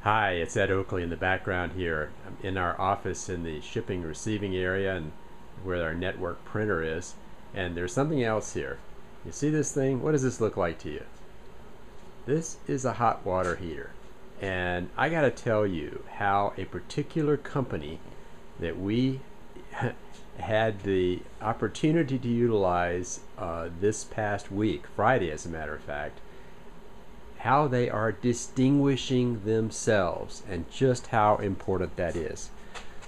Hi, it's Ed Oakley in the background here. I'm in our office in the shipping receiving area and where our network printer is. And there's something else here. You see this thing? What does this look like to you? This is a hot water heater. And I got to tell you how a particular company that we had the opportunity to utilize this past week, Friday as a matter of fact, how they are distinguishing themselves and just how important that is.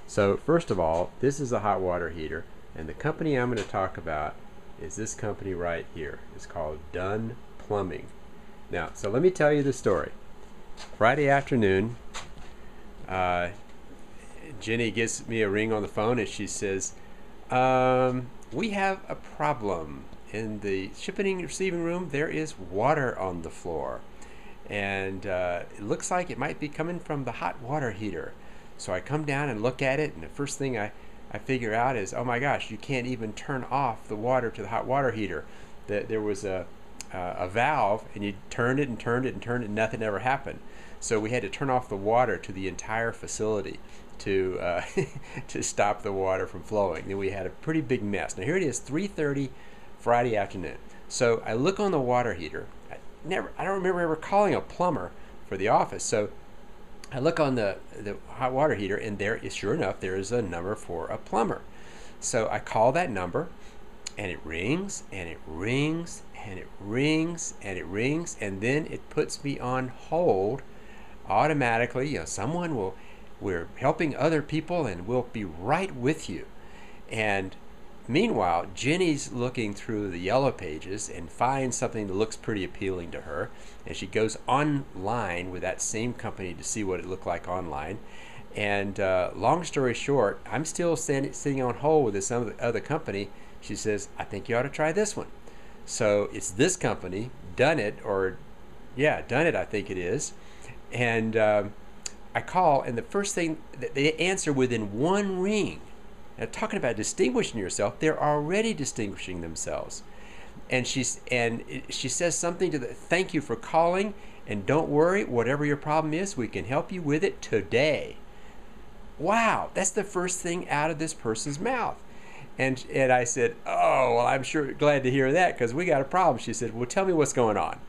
So first of all, this is a hot water heater, and the company I'm going to talk about is this company right here. It's called Dunn Plumbing. Now, so let me tell you the story. Friday afternoon, Jenny gives me a ring on the phone and she says, we have a problem. In the shipping and receiving room, there is water on the floor. And it looks like it might be coming from the hot water heater. So I come down and look at it, and the first thing I figure out is, oh my gosh, you can't even turn off the water to the hot water heater. There was a valve, and you turned it and turned it and turned it, and nothing ever happened. So we had to turn off the water to the entire facility to to stop the water from flowing. Then we had a pretty big mess. Now here it is, 3:30 Friday afternoon. So I look on the water heater. I don't remember ever calling a plumber for the office. So I look on the hot water heater, and there is, sure enough, there is a number for a plumber. So I call that number, and it rings, and it rings, and it rings, and it rings, and then it puts me on hold automatically. We're helping other people, and we'll be right with you. And meanwhile, Jenny's looking through the yellow pages and finds something that looks pretty appealing to her. And she goes online with that same company to see what it looked like online. And long story short, I'm still sitting on hold with this other company. She says, I think you ought to try this one. So it's this company, Done It, I think it is. And I call, and the first thing, they answer within one ring. Now, talking about distinguishing yourself, they're already distinguishing themselves. And she says something to thank you for calling, and don't worry, whatever your problem is, we can help you with it today. Wow, that's the first thing out of this person's mouth. And I said, oh, well, I'm sure glad to hear that because we got a problem. She said, well, tell me what's going on.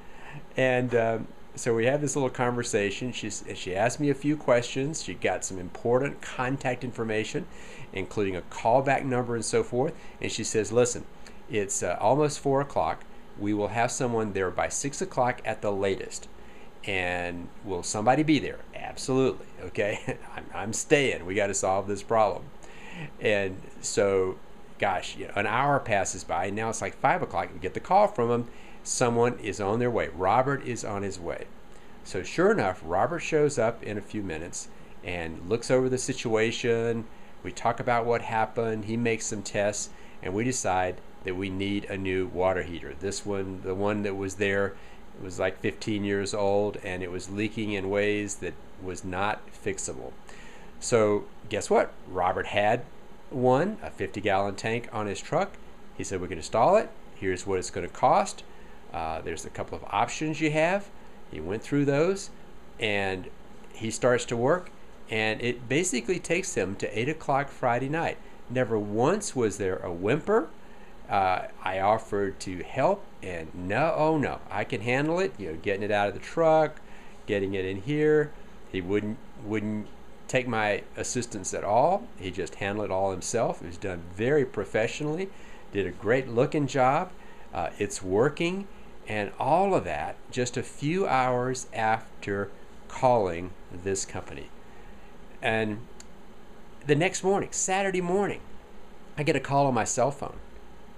And so we had this little conversation. She asked me a few questions. She got some important contact information, including a callback number and so forth. And she says, listen, it's almost 4 o'clock. We will have someone there by 6 o'clock at the latest. And will somebody be there? Absolutely. Okay, I'm staying. We got to solve this problem. And so, gosh, an hour passes by, and now it's like 5 o'clock. We get the call from them. Someone is on their way. Robert is on his way. So sure enough, Robert shows up in a few minutes and looks over the situation. We talk about what happened. He makes some tests, and we decide that we need a new water heater. This one, the one that was there, it was like 15 years old, and it was leaking in ways that was not fixable. So guess what? Robert had one, a 50-gallon tank on his truck. He said, we can install it. Here's what it's going to cost. There's a couple of options you have. He went through those, and he starts to work, and it basically takes him to 8 o'clock Friday night. Never once was there a whimper. I offered to help, and no, I can handle it. Getting it out of the truck, getting it in here. He wouldn't take my assistance at all. He just handled it all himself. It was done very professionally. Did a great looking job. It's working, and all of that just a few hours after calling this company. And the next morning, Saturday morning, I get a call on my cell phone.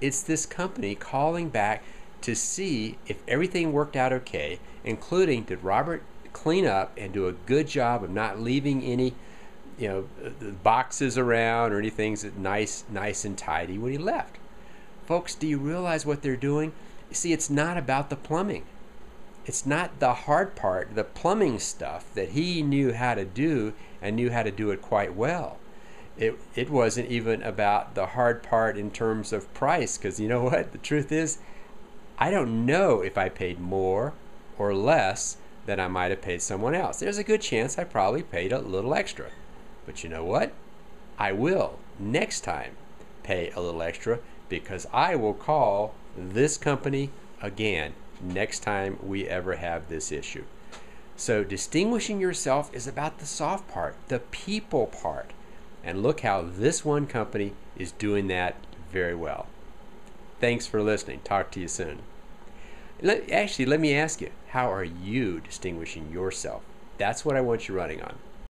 It's this company calling back to see if everything worked out okay, including did Robert clean up and do a good job of not leaving any boxes around or anything that's nice and tidy when he left. Folks, do you realize what they're doing? You see, it's not about the plumbing. It's not the hard part, the plumbing stuff that he knew how to do and knew how to do it quite well. It wasn't even about the hard part in terms of price, because you know what? The truth is, I don't know if I paid more or less than I might have paid someone else. There's a good chance I probably paid a little extra. But you know what? I will next time pay a little extra, because I will call this company again next time we ever have this issue. So distinguishing yourself is about the soft part, the people part. And look how this one company is doing that very well. Thanks for listening. Talk to you soon. Actually, let me ask you, how are you distinguishing yourself? That's what I want you running on.